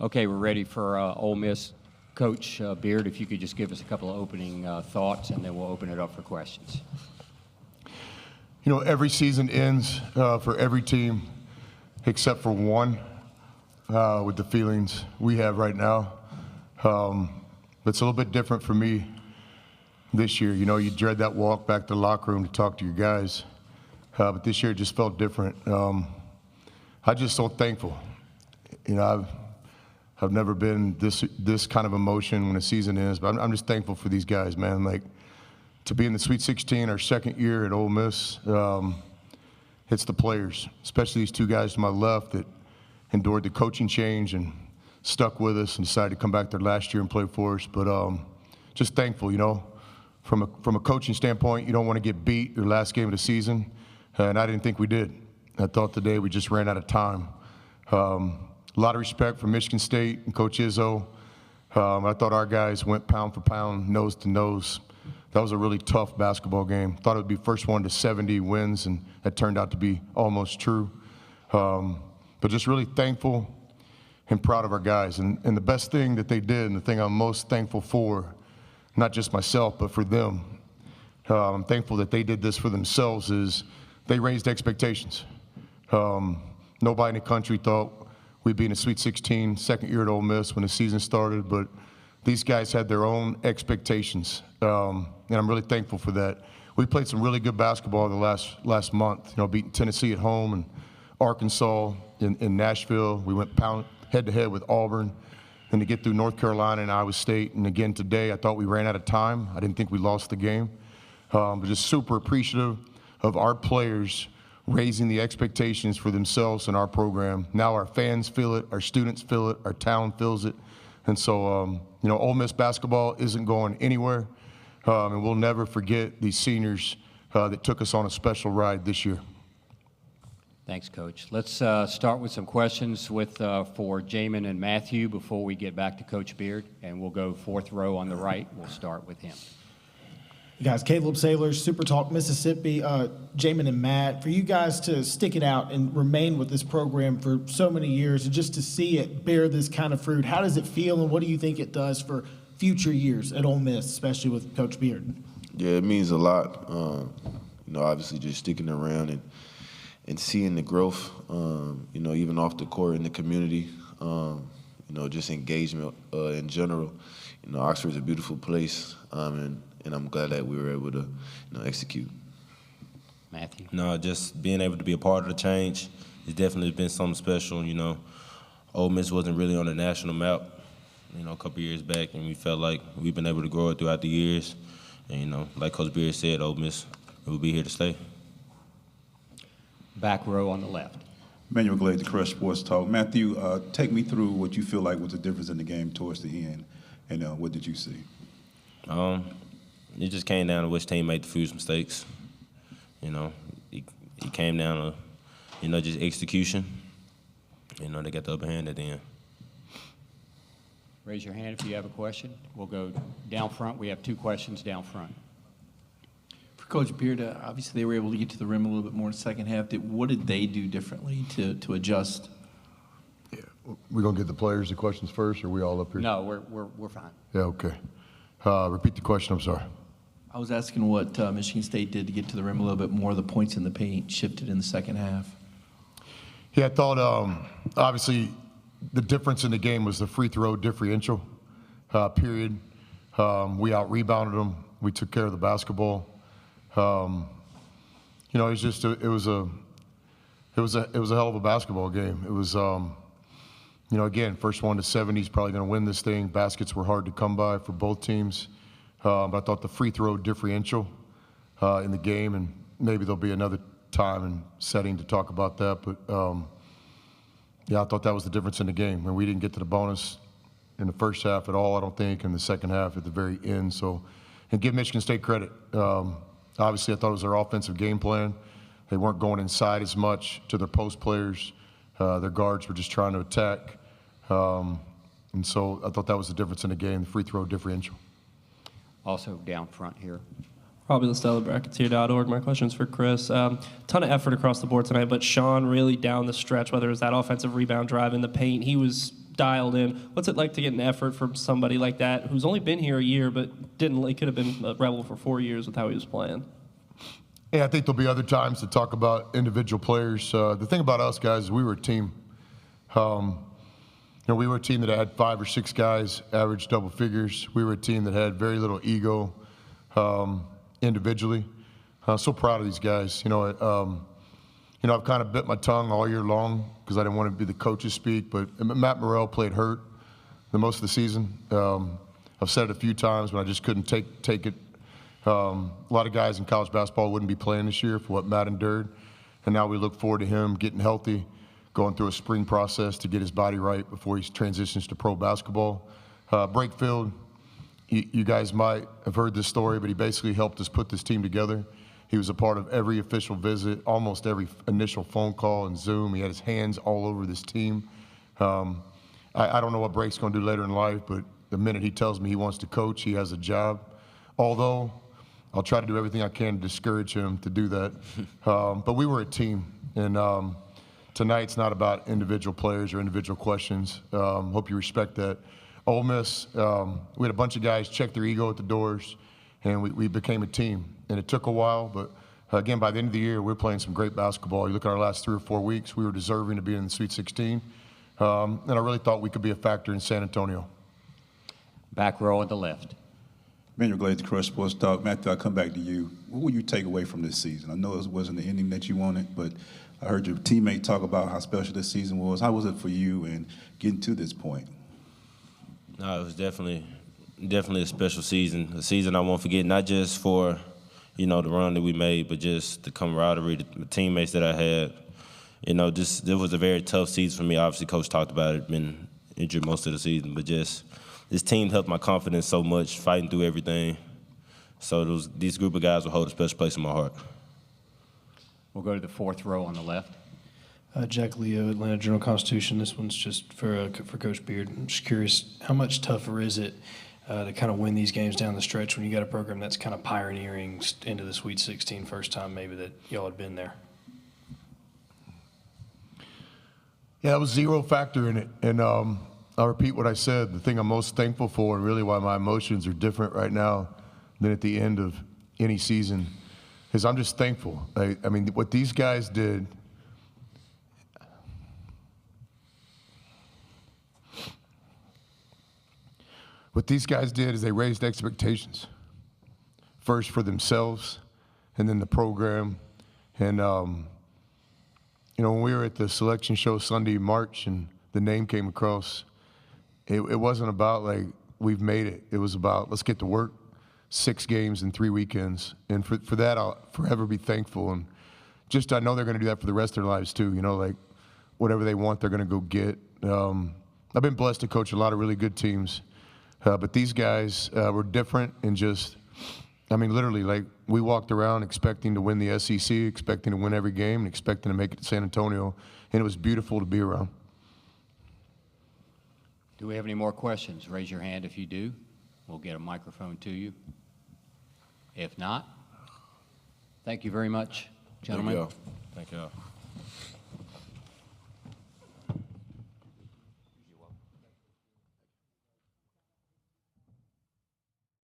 Okay, we're ready for Ole Miss. Coach Beard, if you could just give us a couple of opening thoughts, and then we'll open it up for questions. You know, every season ends for every team except for one with the feelings we have right now. It's a little bit different for me this year. You know, you dread that walk back to the locker room to talk to your guys. But this year it just felt different. I'm just so thankful. You know, I've never been this kind of emotion when a season ends, but I'm just thankful for these guys, man. Like, to be in the Sweet 16 our second year at Ole Miss, it's the players, especially these two guys to my left that endured the coaching change and stuck with us and decided to come back there last year and play for us. But just thankful, you know. From a coaching standpoint, you don't want to get beat your last game of the season, and I didn't think we did. I thought today we just ran out of time. A lot of respect for Michigan State and Coach Izzo. I thought our guys went pound for pound, nose to nose. That was a really tough basketball game. Thought it would be first one to 70 wins, and that turned out to be almost true. But just really thankful and proud of our guys. And the best thing that they did, and the thing I'm most thankful for, not just myself, but for them, I'm thankful that they did this for themselves, is they raised expectations. Nobody in the country thought we'd be in the Sweet 16, second year at Ole Miss when the season started, but these guys had their own expectations, and I'm really thankful for that. We played some really good basketball the last month, you know, beating Tennessee at home and Arkansas in Nashville. We went head-to-head with Auburn, and to get through North Carolina and Iowa State. And again today, I thought we ran out of time. I didn't think we lost the game. But just super appreciative of our players raising the expectations for themselves and our program. Now our fans feel it, our students feel it, our town feels it. And so, you know, Ole Miss basketball isn't going anywhere. And we'll never forget these seniors that took us on a special ride this year. Thanks, Coach. Let's start with some questions for Jaemyn and Matthew before we get back to Coach Beard. And we'll go fourth row on the right. We'll start with him. You guys, Caleb Saylor, Super Talk Mississippi, Jaemyn and Matt, for you guys to stick it out and remain with this program for so many years and just to see it bear this kind of fruit, how does it feel and what do you think it does for future years at Ole Miss, especially with Coach Beard? Yeah, it means a lot. You know, obviously just sticking around and seeing the growth, you know, even off the court in the community, you know, just engagement in general. You know, Oxford's a beautiful place, and I'm glad that we were able to, you know, execute. Matthew? No, just being able to be a part of the change has definitely been something special. You know, Ole Miss wasn't really on the national map, you know, a couple years back, and we felt like we've been able to grow it throughout the years. And, you know, like Coach Beard said, Ole Miss will be here to stay. Back row on the left. Manuel Glade, the Crush Sports Talk. Matthew, take me through what you feel like was the difference in the game towards the end, and what did you see? It just came down to which team made the fewest mistakes. You know, it came down to, you know, just execution. You know, they got the upper hand at the end. Raise your hand if you have a question. We'll go down front. We have two questions down front. For Coach Beard, obviously they were able to get to the rim a little bit more in the second half. What did they do differently to adjust? Yeah, we're going to get the players the questions first, or are we all up here? No, we're fine. Yeah, okay. Repeat the question, I'm sorry. I was asking what Michigan State did to get to the rim a little bit more. The points in the paint shifted in the second half. Yeah, I thought obviously the difference in the game was the free throw differential period. We out-rebounded them. We took care of the basketball. You know, it was just it was a hell of a basketball game. It was you know, again, first one to 70 is probably going to win this thing. Baskets were hard to come by for both teams. But I thought the free throw differential in the game, and maybe there'll be another time and setting to talk about that. But, yeah, I thought that was the difference in the game. And we didn't get to the bonus in the first half at all, I don't think, in the second half at the very end. So, and give Michigan State credit. Obviously, I thought it was their offensive game plan. They weren't going inside as much to their post players. Their guards were just trying to attack. And so I thought that was the difference in the game, the free throw differential. Also down front here. Robbie LaStella, brackets.org. My question's for Chris. Ton of effort across the board tonight, but Sean really down the stretch, whether it was that offensive rebound drive in the paint, he was dialed in. What's it like to get an effort from somebody like that who's only been here a year but could have been a Rebel for 4 years with how he was playing? Yeah, I think there'll be other times to talk about individual players. The thing about us guys is we were a team. We were a team that had 5 or 6 guys average double figures. We were a team that had very little ego individually. So proud of these guys. I've kind of bit my tongue all year long because I didn't want to be the coach's speak, but Matt Murrell played hurt the most of the season. I've said it a few times, but I just couldn't take it. A lot of guys in college basketball wouldn't be playing this year for what Matt endured, and now we look forward to him getting healthy, going through a spring process to get his body right before he transitions to pro basketball. Brakefield, you guys might have heard this story, but he basically helped us put this team together. He was a part of every official visit, almost every initial phone call and Zoom. He had his hands all over this team. I don't know what Brake's going to do later in life, but the minute he tells me he wants to coach, he has a job. Although I'll try to do everything I can to discourage him to do that. But we were a team, and tonight's not about individual players or individual questions. Hope you respect that. Ole Miss, we had a bunch of guys check their ego at the doors, and we became a team. And it took a while, but again, by the end of the year, we're playing some great basketball. You look at our last 3 or 4 weeks, we were deserving to be in the Sweet 16. And I really thought we could be a factor in San Antonio. Back row on the left. Manuel Glaze, Crush Sports Talk. Matthew, I'll come back to you. What will you take away from this season? I know it wasn't the ending that you wanted, but I heard your teammate talk about how special this season was. How was it for you in getting to this point? No, it was definitely a special season. A season I won't forget, not just for, the run that we made, but just the camaraderie, the teammates that I had. It was a very tough season for me. Obviously, Coach talked about it, been injured most of the season, but just this team helped my confidence so much, fighting through everything. So these group of guys will hold a special place in my heart. We'll go to the 4th row on the left. Jack Leo, Atlanta Journal-Constitution. This one's just for Coach Beard. I'm just curious, how much tougher is it to kind of win these games down the stretch when you got a program that's kind of pioneering into the Sweet 16, first time maybe that y'all had been there? Yeah, it was zero factor in it. And I'll repeat what I said. The thing I'm most thankful for, and really why my emotions are different right now than at the end of any season, is I'm just thankful. I mean, what these guys did – what these guys did is they raised expectations, first for themselves and then the program. And, when we were at the selection show Sunday, March, and the name came across, it wasn't about, like, we've made it. It was about, let's get to work, 6 games in 3 weekends. And for that, I'll forever be thankful. And just I know they're going to do that for the rest of their lives, too. Like, whatever they want, they're going to go get. I've been blessed to coach a lot of really good teams. But these guys were different and just, literally, like, we walked around expecting to win the SEC, expecting to win every game, and expecting to make it to San Antonio, and it was beautiful to be around. Do we have any more questions? Raise your hand if you do. We'll get a microphone to you. If not, thank you very much, gentlemen. Thank you all. Thank you all.